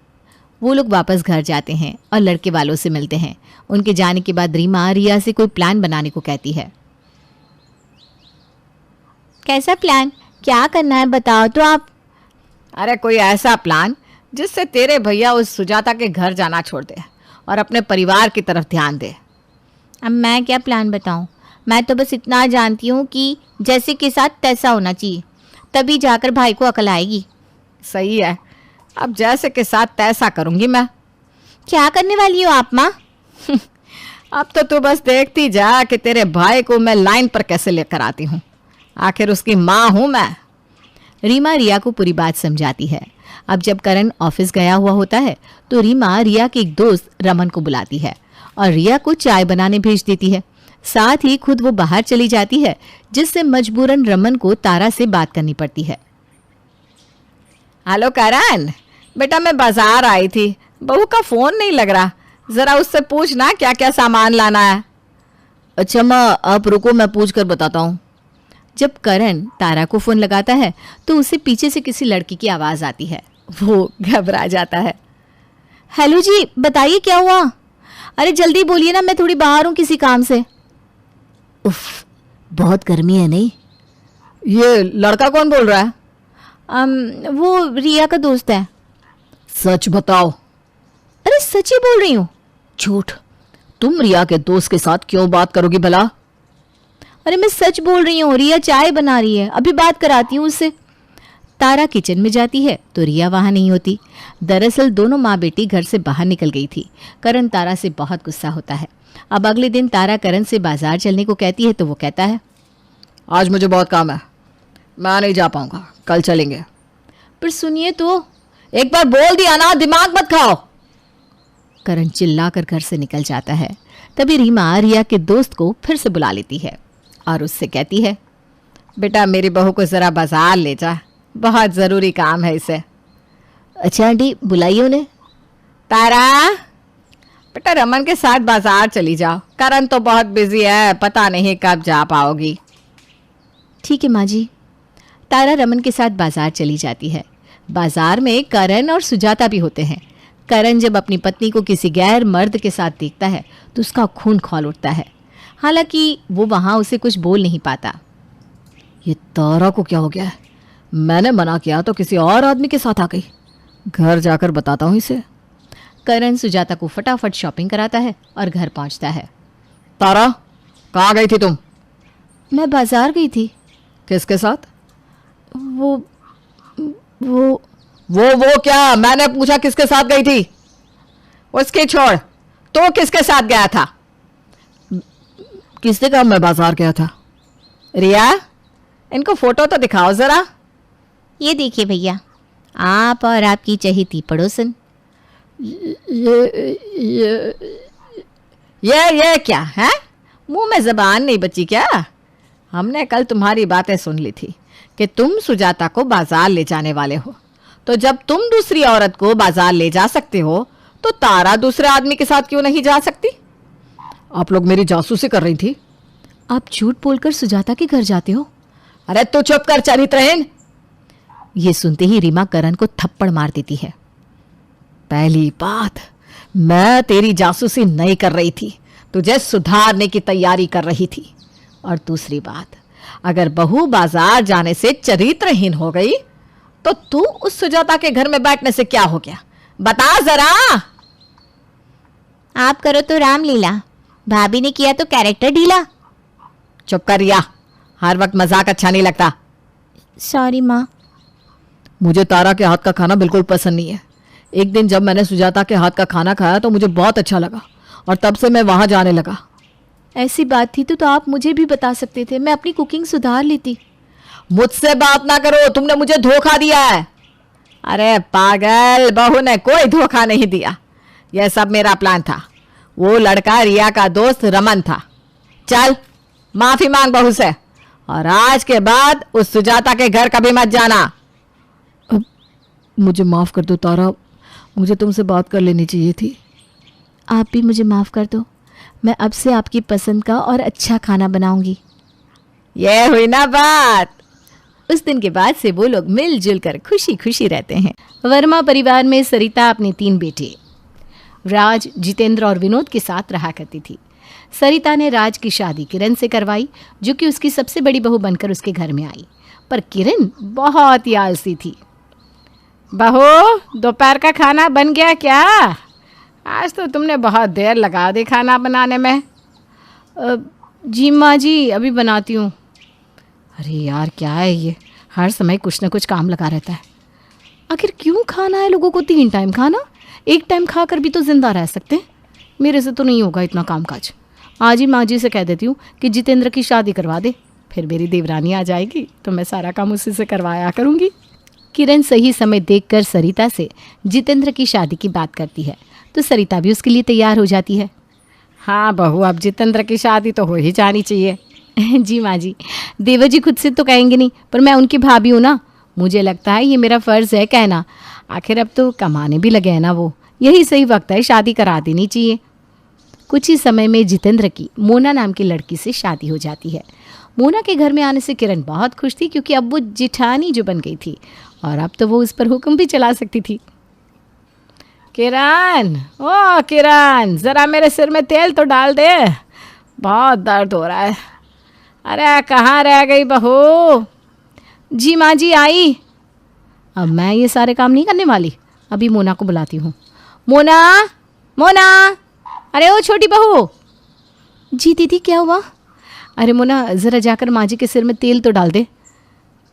वो लोग वापस घर जाते हैं और लड़के वालों से मिलते हैं। उनके जाने के बाद रीमा रिया से कोई प्लान बनाने को कहती है। कैसा प्लान? क्या करना है बताओ तो आप। अरे कोई ऐसा प्लान जिससे तेरे भैया उस सुजाता के घर जाना छोड़ दे और अपने परिवार की तरफ ध्यान दे। अब मैं क्या प्लान बताऊं? मैं तो बस इतना जानती हूँ कि जैसे के साथ तैसा होना चाहिए, तभी जाकर भाई को अकल आएगी। सही है, अब जैसे के साथ तैसा करूंगी मैं। क्या करने वाली हो आप माँ? अब तो तू बस देखती जा कि तेरे भाई को मैं लाइन पर कैसे लेकर आती हूँ। आखिर उसकी माँ हूँ मैं। रीमा रिया को पूरी बात समझाती है। अब जब करण ऑफिस गया हुआ होता है तो रीमा रिया के एक दोस्त रमन को बुलाती है और रिया को चाय बनाने भेज देती है। साथ ही खुद वो बाहर चली जाती है, जिससे मजबूरन रमन को तारा से बात करनी पड़ती है। हेलो करण, बेटा मैं बाजार आई थी, बहू का फोन नहीं लग रहा, जरा उससे पूछना क्या क्या सामान लाना है। अच्छा माँ, आप रुको, मैं पूछ कर बताता हूँ। जब करण तारा को फोन लगाता है तो उसे पीछे से किसी लड़की की आवाज आती है। वो घबरा जाता है। हेलो जी, बताइए क्या हुआ? अरे जल्दी बोलिए ना, मैं थोड़ी बाहर हूँ किसी काम से। उफ, बहुत गर्मी है नहीं? ये लड़का कौन बोल रहा है? वो रिया का दोस्त है। सच बताओ। अरे सच ही बोल रही हूँ। झूठ? तुम रिया के दोस्त के साथ क्यों बात करोगी भला? अरे मैं सच बोल रही हूँ, रिया चाय बना रही है, अभी बात कराती हूँ उससे। तारा किचन में जाती है तो रिया वहां नहीं होती। दरअसल दोनों माँ बेटी घर से बाहर निकल गई थी। करण तारा से बहुत गुस्सा होता है। अब अगले दिन तारा करण से बाजार चलने को कहती है तो वो कहता है, आज मुझे बहुत काम है, मैं नहीं जा पाऊंगा, कल चलेंगे। पर सुनिए तो, एक बार बोल दिया ना, दिमाग मत खाओ। करण चिल्लाकर घर से निकल जाता है। तभी रीमा रिया के दोस्त को फिर से बुला लेती है और उससे कहती है, बेटा मेरी बहू को जरा बाजार ले जा, बहुत जरूरी काम है इसे। अच्छा आंटी, बुलाइए उन्हें। तारा, बेटा रमन के साथ बाजार चली जाओ, करण तो बहुत बिजी है, पता नहीं कब जा पाओगी। ठीक है माँ जी। तारा रमन के साथ बाजार चली जाती है। बाजार में करण और सुजाता भी होते हैं। करण जब अपनी पत्नी को किसी गैर मर्द के साथ देखता है तो उसका खून खौल उठता है। हालांकि वो वहां उसे कुछ बोल नहीं पाता। ये तारा को क्या हो गया है? मैंने मना किया तो किसी और आदमी के साथ आ गई। घर जाकर बताता हूँ इसे। करण सुजाता को फटाफट शॉपिंग कराता है और घर पहुंचता है। तारा, कहाँ गई थी तुम? मैं बाजार गई थी। किसके साथ? वो क्या? मैंने पूछा किसके साथ गई थी? उसकी छोड़, तो किसके साथ गया था? किसने कहा मैं बाजार गया था? रिया, इनको फोटो तो दिखाओ जरा। ये देखिए भैया, आप और आपकी चहेती पड़ोसन। ये क्या है? मुंह में जबान नहीं बची क्या? हमने कल तुम्हारी बातें सुन ली थी कि तुम सुजाता को बाजार ले जाने वाले हो, तो जब तुम दूसरी औरत को बाजार ले जा सकते हो तो तारा दूसरे आदमी के साथ क्यों नहीं जा सकती? आप लोग मेरी जासूसी कर रही थी। आप झूठ बोलकर सुजाता के घर जाते हो? अरे तू चुप कर चरित्रहीन। ये सुनते ही रीमा करण को थप्पड़ मार देती है। पहली बात, मैं तेरी जासूसी नहीं कर रही थी, तुझे सुधारने की तैयारी कर रही थी। और दूसरी बात, अगर बहू बाजार जाने से चरित्रहीन हो गई तो तू उस सुजाता के घर में बैठने से क्या हो गया? बता जरा। आप करो तो रामलीला, भाभी ने किया तो कैरेक्टर ढीला। चुप कर रिया, हर वक्त मजाक अच्छा नहीं लगता। सॉरी माँ। मुझे तारा के हाथ का खाना बिल्कुल पसंद नहीं है। एक दिन जब मैंने सुजाता के हाथ का खाना खाया तो मुझे बहुत अच्छा लगा और तब से मैं वहाँ जाने लगा। ऐसी बात थी तो आप मुझे भी बता सकते थे, मैं अपनी कुकिंग सुधार लेती। मुझसे बात ना करो, तुमने मुझे धोखा दिया है। अरे पागल, बहू ने कोई धोखा नहीं दिया, यह सब मेरा प्लान था। वो लड़का रिया का दोस्त रमन था। चल माफी मांग बहू से, और आज के बाद उस सुजाता के घर कभी मत जाना। मुझे माफ कर दो तारा, मुझे तुमसे बात कर लेनी चाहिए थी। आप भी मुझे माफ़ कर दो, मैं अब से आपकी पसंद का और अच्छा खाना बनाऊंगी। ये हुई ना बात। उस दिन के बाद से वो लोग मिलजुल कर खुशी खुशी रहते हैं। वर्मा परिवार में सरिता अपने 3 बेटे राज, जितेंद्र और विनोद के साथ रहा करती थी। सरिता ने राज की शादी किरण से करवाई, जो कि उसकी सबसे बड़ी बहू बनकर उसके घर में आई। पर किरण बहुत ही आलसी थी। बहू, दोपहर का खाना बन गया क्या? आज तो तुमने बहुत देर लगा दी खाना बनाने में। जी माँ जी, अभी बनाती हूँ। अरे यार, क्या है ये, हर समय कुछ न कुछ काम लगा रहता है। आखिर क्यों खाना है लोगों को 3 टाइम खाना? एक टाइम खाकर भी तो जिंदा रह सकते हैं। मेरे से तो नहीं होगा इतना कामकाज। आज ही माँ जी से कह देती हूँ कि जितेंद्र की शादी करवा दे, फिर मेरी देवरानी आ जाएगी तो मैं सारा काम उसी से करवाया करूँगी। किरण सही समय देखकर सरिता से जितेंद्र की शादी की बात करती है तो सरिता भी उसके लिए तैयार हो जाती है। हाँ बहू, अब जितेंद्र की शादी तो हो ही जानी चाहिए। जी माँ जी, देवर जी खुद से तो कहेंगे नहीं, पर मैं उनकी भाभी हूँ ना, मुझे लगता है ये मेरा फ़र्ज़ है कहना। आखिर अब तो कमाने भी लगे हैं ना वो, यही सही वक्त है, शादी करा देनी चाहिए। कुछ ही समय में जितेंद्र की मोना नाम की लड़की से शादी हो जाती है। मोना के घर में आने से किरण बहुत खुश थी, क्योंकि अब वो जिठानी जो बन गई थी और अब तो वो उस पर हुक्म भी चला सकती थी। किरण, ओ किरण, ज़रा मेरे सिर में तेल तो डाल दे, बहुत दर्द हो रहा है। अरे कहाँ रह गई बहू? जी माँ जी, आई। अब मैं ये सारे काम नहीं करने वाली, अभी मोना को बुलाती हूँ। मोना, मोना, अरे ओ छोटी बहू। जी दीदी, क्या हुआ? अरे मोना, ज़रा जाकर माँ जी के सिर में तेल तो डाल दे।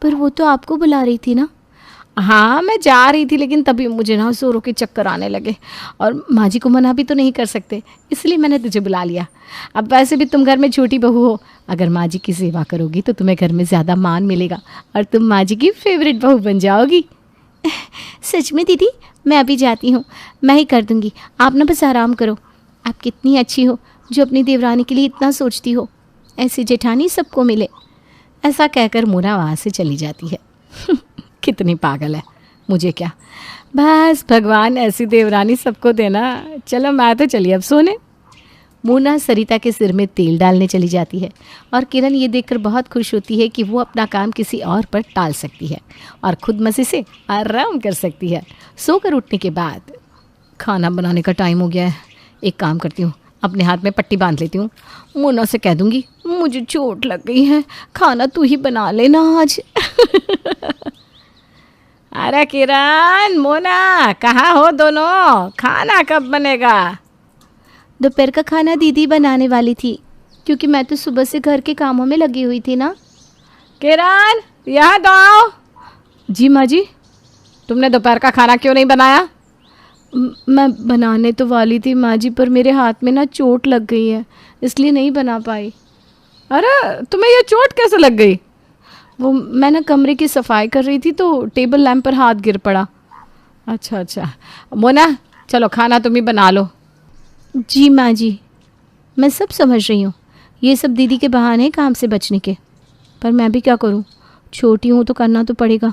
पर वो तो आपको बुला रही थी ना। हाँ, मैं जा रही थी, लेकिन तभी मुझे ना जोरों के चक्कर आने लगे और माँ जी को मना भी तो नहीं कर सकते, इसलिए मैंने तुझे बुला लिया। अब वैसे भी तुम घर में छोटी बहू हो, अगर माँ जी की सेवा करोगी तो तुम्हें घर में ज़्यादा मान मिलेगा और तुम माँ जी की फेवरेट बहू बन जाओगी। सच में दीदी, मैं अभी जाती हूँ, मैं ही कर दूँगी, आप ना बस आराम करो। आप कितनी अच्छी हो जो अपनी देवरानी के लिए इतना सोचती हो, ऐसी जेठानी सबको मिले। ऐसा कहकर मोना वहाँ से चली जाती है। कितनी पागल है, मुझे क्या, बस भगवान ऐसी देवरानी सबको देना। चलो मैं तो चली अब सोने। मोना सरिता के सिर में तेल डालने चली जाती है और किरण ये देखकर बहुत खुश होती है कि वो अपना काम किसी और पर टाल सकती है और खुद मज़े से आराम कर सकती है। सोकर उठने के बाद खाना बनाने का टाइम हो गया है। एक काम करती हूँ, अपने हाथ में पट्टी बांध लेती हूँ। मोना से कह दूँगी, मुझे चोट लग गई है, खाना तू ही बना लेना आज। अरे किरण, मोना, कहाँ हो दोनों? खाना कब बनेगा? दोपहर का खाना दीदी बनाने वाली थी, क्योंकि मैं तो सुबह से घर के कामों में लगी हुई थी ना। किरण, यहाँ तो आओ। जी माँ जी, तुमने दोपहर का खाना क्यों नहीं बनाया? मैं बनाने तो वाली थी माँ जी, पर मेरे हाथ में ना चोट लग गई है, इसलिए नहीं बना पाई। अरे तुम्हें ये चोट कैसे लग गई? वो मैं ना कमरे की सफाई कर रही थी तो टेबल लैंप पर हाथ गिर पड़ा। अच्छा, मोना चलो खाना तुम ही बना लो। जी माँ जी, मैं सब समझ रही हूँ, ये सब दीदी के बहाने हैं काम से बचने के, पर मैं भी क्या करूँ, छोटी हूँ तो करना तो पड़ेगा,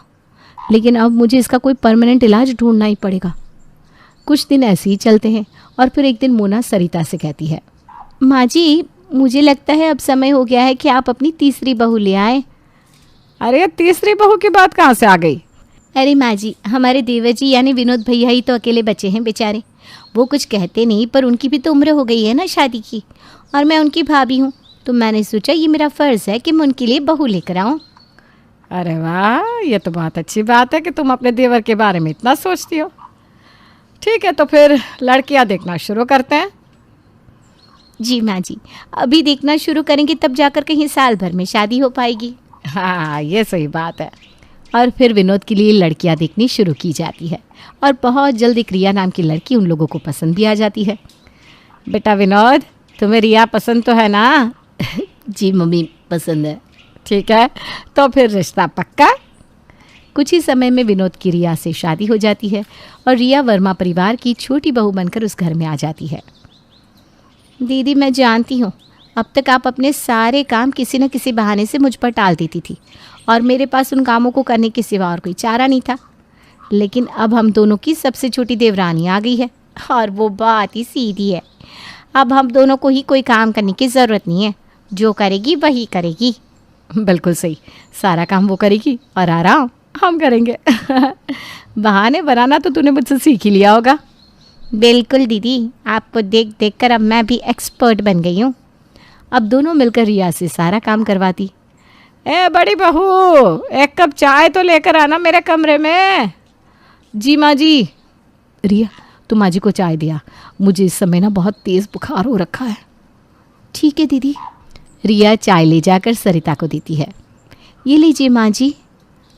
लेकिन अब मुझे इसका कोई परमानेंट इलाज ढूंढना ही पड़ेगा। कुछ दिन ऐसे ही चलते हैं और फिर एक दिन मोना सरिता से कहती है, माँ जी, मुझे लगता है अब समय हो गया है कि आप अपनी तीसरी बहू ले आए। अरे तीसरी बहू की बात कहाँ से आ गई? अरे माँ जी, हमारे देवर जी यानी विनोद भैया ही तो अकेले बचे हैं बेचारे, वो कुछ कहते नहीं, पर उनकी भी तो उम्र हो गई है ना शादी की, और मैं उनकी भाभी हूँ, तो मैंने सोचा ये मेरा फ़र्ज़ है कि मैं उनके लिए बहू लेकर आऊँ। अरे वाह, ये तो बहुत अच्छी बात है कि तुम अपने देवर के बारे में इतना सोचती हो। ठीक है, तो फिर लड़कियाँ देखना शुरू करते हैं। जी माँ जी, अभी देखना शुरू करेंगे तब जाकर कहीं साल भर में शादी हो पाएगी। हाँ, ये सही बात है। और फिर विनोद के लिए लड़कियां देखनी शुरू की जाती है और बहुत जल्द एक रिया नाम की लड़की उन लोगों को पसंद भी आ जाती है। बेटा विनोद, तुम्हें रिया पसंद तो है ना? जी मम्मी, पसंद है। ठीक है, तो फिर रिश्ता पक्का। कुछ ही समय में विनोद की रिया से शादी हो जाती है और रिया वर्मा परिवार की छोटी बहू बनकर उस घर में आ जाती है। दीदी, मैं जानती हूँ अब तक आप अपने सारे काम किसी न किसी बहाने से मुझ पर टाल देती थी और मेरे पास उन कामों को करने के सिवा और कोई चारा नहीं था। लेकिन अब हम दोनों की सबसे छोटी देवरानी आ गई है और वो बात ही सीधी है। अब हम दोनों को ही कोई काम करने की ज़रूरत नहीं है, जो करेगी वही करेगी। बिल्कुल सही, सारा काम वो करेगी और आराम हम करेंगे। बहाने बनाना तो तूने मुझसे सीख ही लिया होगा। बिल्कुल दीदी, आपको देख देख कर अब मैं भी एक्सपर्ट बन गई हूँ। अब दोनों मिलकर रिया से सारा काम करवाती। ए बड़ी बहू, एक कप चाय तो लेकर आना मेरे कमरे में। जी माँ जी। रिया, तू माँ जी को चाय दिया, मुझे इस समय ना बहुत तेज़ बुखार हो रखा है। ठीक है दीदी। रिया चाय ले जाकर सरिता को देती है। ये लीजिए माँ जी।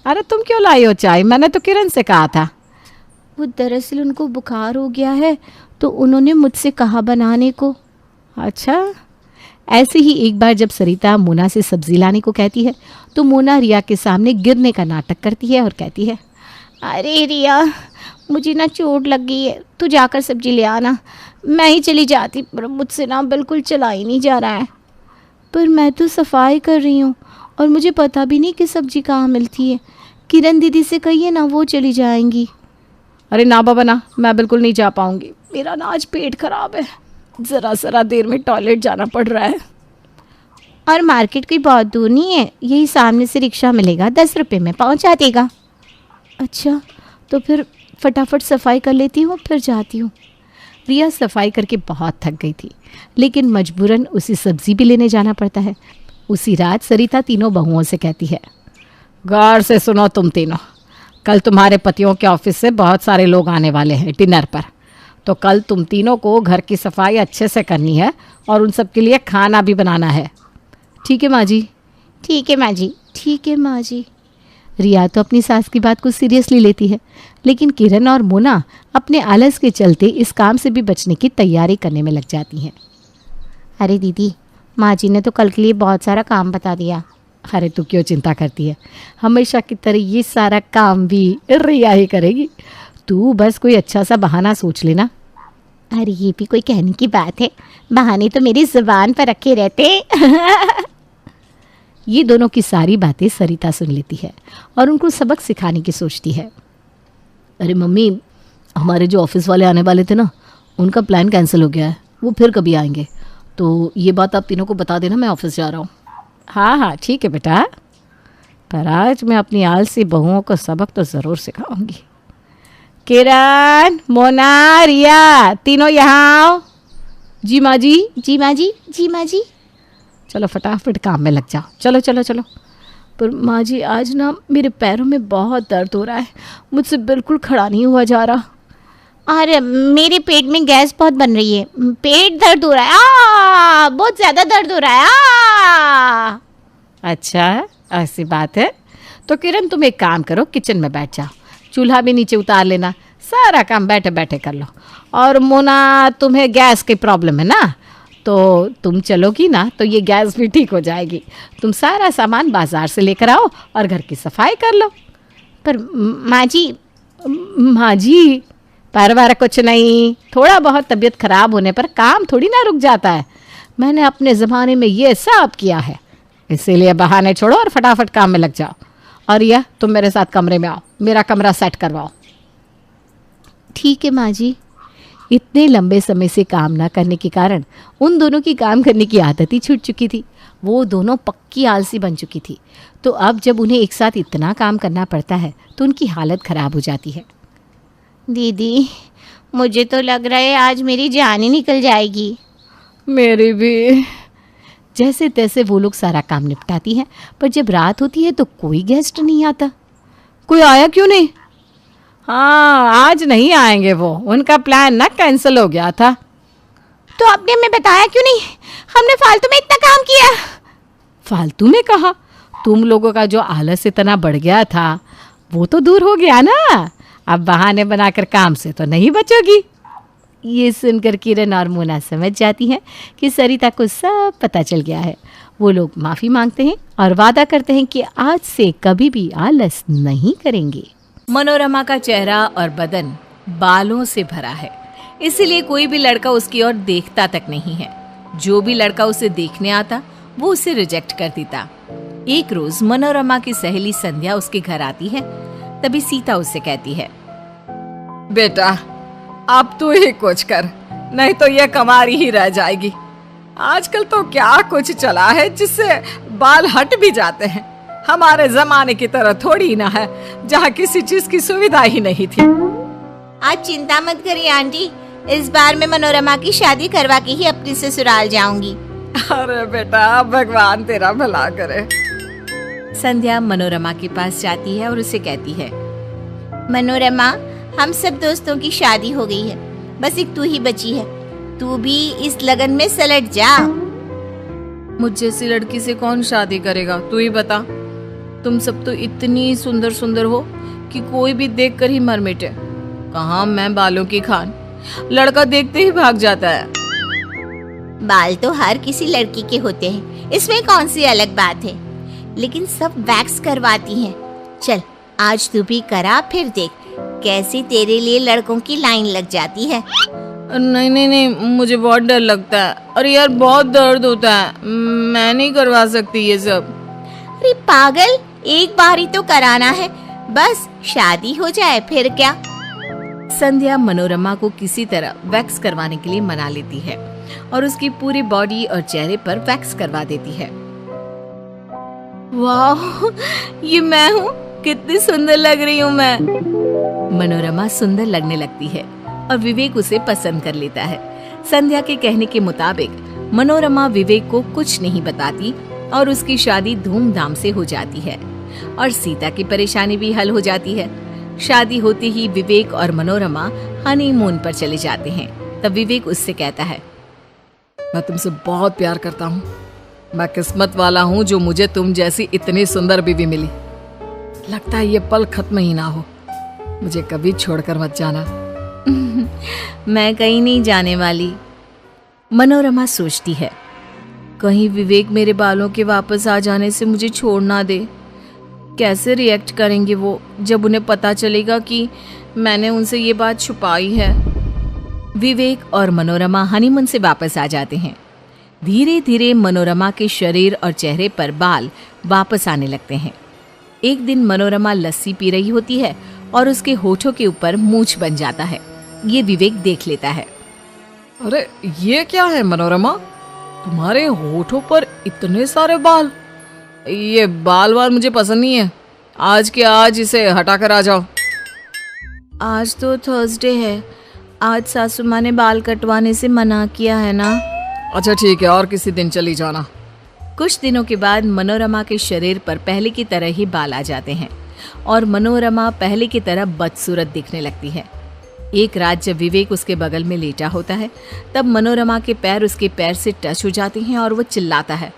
अरे तुम क्यों लाई हो चाय? मैंने तो किरण से कहा था। वो दरअसल उनको बुखार हो गया है तो उन्होंने मुझसे कहा बनाने को। अच्छा। ऐसे ही एक बार जब सरिता मोना से सब्जी लाने को कहती है तो मोना रिया के सामने गिरने का नाटक करती है और कहती है, अरे रिया, मुझे ना चोट लग गई है, तू जाकर सब्जी ले आना। मैं ही चली जाती, पर मुझसे ना बिल्कुल चला ही नहीं जा रहा है। पर मैं तो सफाई कर रही हूँ और मुझे पता भी नहीं कि सब्जी कहाँ मिलती है। किरण दीदी से कहिए ना, वो चली जाएंगी। अरे ना बाबा ना, मैं बिल्कुल नहीं जा पाऊँगी। मेरा ना आज पेट खराब है, ज़रा देर में टॉयलेट जाना पड़ रहा है। और मार्केट कोई बहुत दूर नहीं है, यही सामने से रिक्शा मिलेगा, 10 रुपये में पहुंचा देगा। अच्छा, तो फिर फटाफट सफाई कर लेती हूँ, फिर जाती हूँ। रिया सफाई करके बहुत थक गई थी, लेकिन मजबूरन उसी सब्जी भी लेने जाना पड़ता है। उसी रात सरिता तीनों बहुओं से कहती है, गौर से सुनो तुम तीनों, कल तुम्हारे पतियों के ऑफिस से बहुत सारे लोग आने वाले हैं डिनर पर। तो कल तुम तीनों को घर की सफाई अच्छे से करनी है और उन सब के लिए खाना भी बनाना है। ठीक है माँ जी? ठीक है माँ जी। ठीक है माँ जी। रिया तो अपनी सास की बात को सीरियसली लेती है, लेकिन किरण और मोना अपने आलस के चलते इस काम से भी बचने की तैयारी करने में लग जाती हैं। अरे दीदी, माँ जी ने तो कल के लिए बहुत सारा काम बता दिया। अरे तू क्यों चिंता करती है, हमेशा की तरह ये सारा काम भी रिया ही करेगी। तू बस कोई अच्छा सा बहाना सोच लेना। अरे ये भी कोई कहने की बात है, बहाने तो मेरी जुबान पर रखे रहते। ये दोनों की सारी बातें सरिता सुन लेती है और उनको सबक सिखाने की सोचती है। अरे मम्मी, हमारे जो ऑफिस वाले आने वाले थे ना, उनका प्लान कैंसिल हो गया है, वो फिर कभी आएंगे। तो ये बात आप तीनों को बता देना, मैं ऑफिस जा रहा हूँ। हाँ हाँ ठीक है बेटा, पर आज मैं अपनी आलसी बहुओं को सबक तो ज़रूर सिखाऊंगी। किरण, मोना, रिया, तीनों यहाँ आओ। जी माँ जी। जी माँ जी। जी माँ जी। चलो फटाफट काम में लग जाओ, चलो चलो चलो। पर माँ जी, आज ना मेरे पैरों में बहुत दर्द हो रहा है, मुझसे बिल्कुल खड़ा नहीं हुआ जा रहा। और मेरे पेट में गैस बहुत बन रही है, पेट दर्द हो रहा है, बहुत ज़्यादा दर्द हो रहा है। अच्छा, ऐसी बात है तो किरण तुम एक काम करो, किचन में बैठ जाओ, चूल्हा भी नीचे उतार लेना, सारा काम बैठे बैठे कर लो। और मोना, तुम्हें गैस की प्रॉब्लम है ना, तो तुम चलोगी ना तो ये गैस भी ठीक हो जाएगी। तुम सारा सामान बाजार से लेकर आओ और घर की सफाई कर लो। पर माँ जी। माँ जी, परवार कुछ नहीं, थोड़ा बहुत तबीयत खराब होने पर काम थोड़ी ना रुक जाता है। मैंने अपने ज़माने में ये सब किया है, इसीलिए बहाने छोड़ो और फटाफट काम में लग जाओ। और यह तुम मेरे साथ कमरे में आओ, मेरा कमरा सेट करवाओ। ठीक है माँ जी। इतने लंबे समय से काम ना करने के कारण उन दोनों की काम करने की आदत ही छूट चुकी थी। वो दोनों पक्की आलसी बन चुकी थी, तो अब जब उन्हें एक साथ इतना काम करना पड़ता है तो उनकी हालत ख़राब हो जाती है। दीदी, मुझे तो लग रहा है आज मेरी जान ही निकल जाएगी। मेरी भी। जैसे तैसे वो लोग सारा काम निपटाती हैं, पर जब रात होती है तो कोई गेस्ट नहीं आता। कोई आया क्यों नहीं? हाँ, आज नहीं आएंगे वो, उनका प्लान ना कैंसिल हो गया था। तो आपने हमें बताया क्यों नहीं? हमने फालतू में इतना काम किया। फालतू में कहा? तुम लोगों का जो आलस इतना बढ़ गया था, वो तो दूर हो गया ना, अब बहाने बनाकर काम से तो नहीं बचोगी। ये सुनकर किरण और मोना समझ जाती हैं कि सरिता को सब पता चल गया है। वो लोग माफ़ी मांगते हैं और वादा करते हैं कि आज से कभी भी आलस नहीं करेंगे। मनोरमा का चेहरा और बदन बालों से भरा है, इसलिए कोई भी लड़का उसकी ओर देखता तक नहीं है। जो भी लड़का उसे देखने आता वो उसे रिजेक्ट कर देता। एक रोज मनोरमा की सहेली संध्या उसके घर आती है। तभी सीता उससे कहती है, बेटा अब तू ही कुछ कर, नहीं तो ये कमारी ही रह जाएगी। आजकल तो क्या कुछ चला है जिससे बाल हट भी जाते हैं। हमारे जमाने की तरह थोड़ी ना है जहाँ किसी चीज की सुविधा ही नहीं थी। आज चिंता मत करिए आंटी, इस बार मैं मनोरमा की शादी करवा के ही अपनी ससुराल जाऊंगी। अरे बेटा भगवान तेरा भला करे। संध्या मनोरमा के पास जाती है और उसे कहती है, मनोरमा, हम सब दोस्तों की शादी हो गई है, बस एक तू ही बची है। तू भी इस लगन में सलट जा। मुझ जैसी लड़की से कौन शादी करेगा, तू ही बता। तुम सब तो इतनी सुंदर सुंदर हो कि कोई भी देखकर ही मर मिटे। कहाँ मैं बालों की खान, लड़का देखते ही भाग जाता है। बाल तो हर किसी लड़की के होते हैं, इसमें कौन सी अलग बात है, लेकिन सब वैक्स करवाती हैं। चल आज तू भी करा, फिर देख कैसे तेरे लिए लड़कों की लाइन लग जाती है। नहीं नहीं नहीं, मुझे बहुत डर लगता है। अरे यार बहुत दर्द होता है, मैं नहीं करवा सकती ये सब। अरे पागल, एक बार ही तो कराना है, बस शादी हो जाए फिर क्या। संध्या मनोरमा को किसी तरह वैक्स करवाने के लिए मना लेती है और उसकी पूरी बॉडी और चेहरे पर वैक्स करवा देती है। वाह, ये मैं हूँ, कितनी सुंदर लग रही हूँ मैं। मनोरमा सुंदर लगने लगती है और विवेक उसे पसंद कर लेता है। संध्या के कहने के मुताबिक मनोरमा विवेक को कुछ नहीं बताती और उसकी शादी धूमधाम से हो जाती है और सीता की परेशानी भी हल हो जाती है। शादी होते ही विवेक और मनोरमा हनीमून पर चले जाते हैं। तब विवेक उससे कहता है, मैं तुमसे बहुत प्यार करता हूँ। मैं किस्मत वाला हूँ जो मुझे तुम जैसी इतनी सुंदर बीवी मिली। लगता है ये पल खत्म ही ना हो। मुझे कभी छोड़कर मत जाना। मैं कहीं नहीं जाने वाली। मनोरमा सोचती है, कहीं विवेक मेरे बालों के वापस आ जाने से मुझे छोड़ ना दे। कैसे रिएक्ट करेंगे वो जब उन्हें पता चलेगा कि मैंने उनसे ये बात छुपाई है। विवेक और मनोरमा हनीमून से वापस आ जाते हैं। धीरे धीरे मनोरमा के शरीर और चेहरे पर बाल वापस आने लगते हैं। एक दिन मनोरमा लस्सी पी रही होती है और उसके होठों के ऊपर मूंछ बन जाता है। ये विवेक देख लेता है। अरे ये क्या है मनोरमा, तुम्हारे होठों पर इतने सारे बाल। ये बाल वाल मुझे पसंद नहीं है। आज के आज इसे हटाकर आ जाओ। आज तो थर्सडे है, आज सासू माँ ने बाल कटवाने से मना किया है ना। अच्छा ठीक है, और किसी दिन चली जाना। कुछ दिनों के बाद मनोरमा के शरीर पर पहले की तरह ही बाल आ जाते हैं और मनोरमा पहले की तरह बदसूरत दिखने लगती है। एक रात जब विवेक उसके बगल में लेटा होता है तब मनोरमा के पैर उसके पैर से टच हो जाते हैं और वो चिल्लाता है,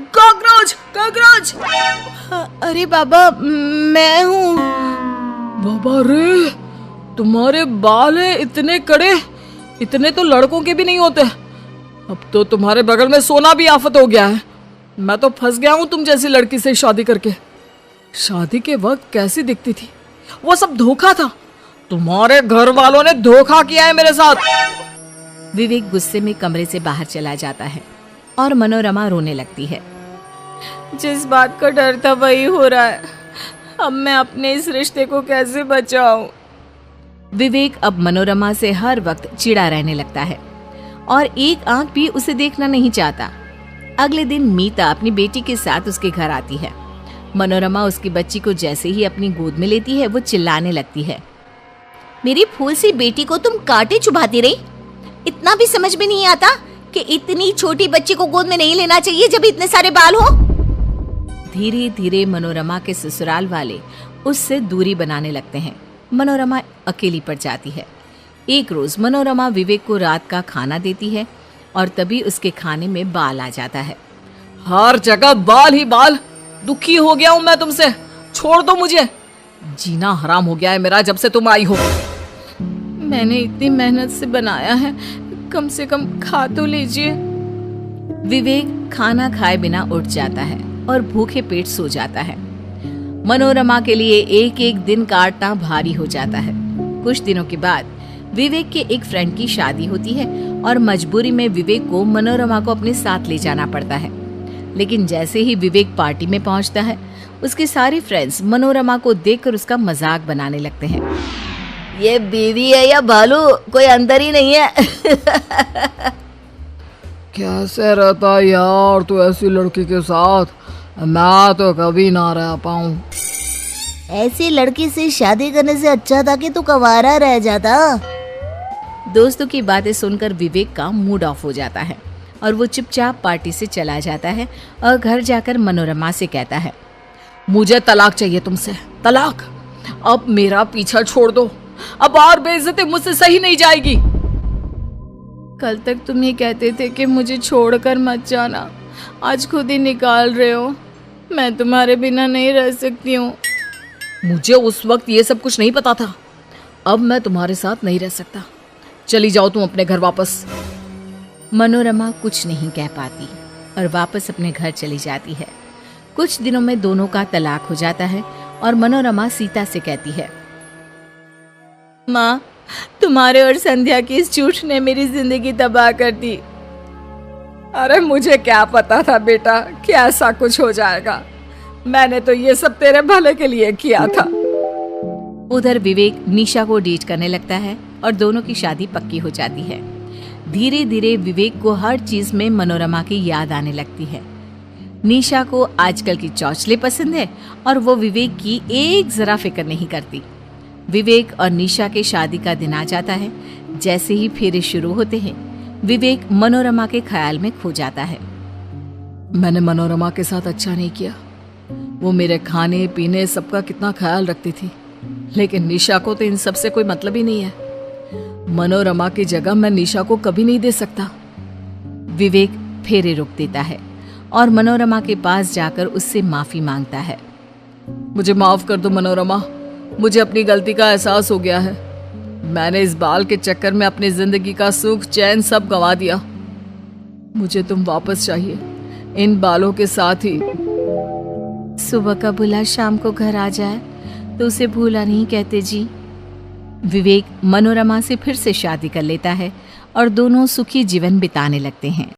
कॉकरोच कॉकरोच। अरे बाबा, मैं हूँ। बाबा रे, तुम्हारे बाल हैं इतने कड़े, इतने तो लड़कों के भी नहीं होते। अब तो तुम्हारे बगल में सोना भी आफत हो गया है। मैं तो फंस गया हूँ तुम जैसी लड़की से शादी करके। शादी के वक्त कैसी दिखती थी, वो सब धोखा था। तुम्हारे घर वालों ने धोखा किया है मेरे साथ। विवेक गुस्से में कमरे से बाहर चला जाता है और मनोरमा रोने लगती है। जिस बात का डर था वही हो रहा है, अब मैं अपने इस रिश्ते को कैसे बचाऊं। विवेक अब मनोरमा से हर वक्त चिढ़ा रहने लगता है और एक आंख भी उसे देखना नहीं चाहता। अगले दिन मीता अपनी बेटी के साथ उसके घर आती है। मनोरमा उसकी बच्ची को जैसे ही अपनी गोद में लेती है वो चिल्लाने लगती है, मेरी फूल सी बेटी को तुम कांटे चुभाती रही। इतना भी समझ में नहीं आता कि इतनी छोटी बच्ची को गोद में नहीं लेना चाहिए जब इतने सारे बाल हो। धीरे धीरे मनोरमा के ससुराल वाले उससे दूरी बनाने लगते हैं। मनोरमा अकेली पड़ जाती है। एक रोज मनोरमा विवेक को रात का खाना देती है और तभी उसके खाने में बाल आ जाता है। हर जगह बाल ही बाल, दुखी हो गया हूं मैं तुमसे, छोड़ दो मुझे। जीना हराम हो गया है मेरा जब से तुम आई हो। मैंने इतनी मेहनत से बनाया है, कम से कम खा तो लीजिए। विवेक खाना खाए बिना उठ जाता है और भूखे पेट सो जाता है। मनोरमा के लिए एक एक दिन काटना भारी हो जाता है। कुछ दिनों के बाद विवेक के एक फ्रेंड की शादी होती है और मजबूरी में विवेक को मनोरमा को अपने साथ ले जाना पड़ता है। लेकिन जैसे ही विवेक पार्टी में पहुंचता है, उसके सारे फ्रेंड्स मनोरमा को देखकर उसका मजाक बनाने लगते हैं। ये बीवी है या भालू, कोई अंतर ही नहीं है। कैसे रहता यार तू ऐसी लड़की के साथ, मैं तो कभी ना रह पाऊं। ऐसी लड़की से शादी करने से अच्छा था कि तू कंवारा रह जाता। दोस्तों की बातें सुनकर विवेक का मूड ऑफ हो जाता है और वो चुपचाप पार्टी से चला जाता है और घर जाकर मनोरमा से कहता है, मुझे तलाक चाहिए तुमसे, तलाक। अब मेरा पीछा छोड़ दो, अब और बेइज्जती मुझसे सही नहीं जाएगी। कल तक तुम ये कहते थे कि मुझे छोड़कर मत जाना, आज खुद ही निकाल रहे हो। मैं तुम्हारे बिना नहीं रह सकती हूँ। मुझे उस वक्त ये सब कुछ नहीं पता था। अब मैं तुम्हारे साथ नहीं रह सकता, चली जाओ तुम अपने घर वापस। मनोरमा कुछ नहीं कह पाती और वापस अपने घर चली जाती है। कुछ दिनों में दोनों का तलाक हो जाता है और मनोरमा सीता से कहती है, माँ, तुम्हारे और संध्या की इस झूठ ने मेरी जिंदगी तबाह कर दी। अरे मुझे क्या पता था बेटा कि ऐसा कुछ हो जाएगा। मैंने तो ये सब तेरे भले के लिए किया था। उधर विवेक निशा को डेट करने लगता है और दोनों की शादी पक्की हो जाती है। धीरे धीरे विवेक को हर चीज में मनोरमा की याद आने लगती है। निशा को आजकल की चौचले पसंद है और वो विवेक की एक जरा फिक्र नहीं करती। विवेक और निशा के शादी का दिन आ जाता है। जैसे ही फेरे शुरू होते हैं, विवेक मनोरमा के ख्याल में खो जाता है। मैंने मनोरमा के साथ अच्छा नहीं किया। वो मेरे खाने पीने सबका कितना ख्याल रखती थी, लेकिन निशा को तो इन सब से कोई मतलब ही नहीं है। मनोरमा की जगह मैं निशा को कभी नहीं दे सकता। विवेक फेरे रोक देता है और मनोरमा के पास जाकर उससे माफी मांगता है। मुझे माफ कर दो मनोरमा, मुझे अपनी गलती का एहसास हो गया है। मैंने इस बाल के चक्कर में अपनी जिंदगी का सुख चैन सब गंवा दिया। मुझे तुम वापस चाहिए, इन बालों के साथ ही। सुबह का बुला शाम को घर आ जाए तो उसे भूला नहीं कहते जी। विवेक मनोरमा से फिर से शादी कर लेता है और दोनों सुखी जीवन बिताने लगते हैं।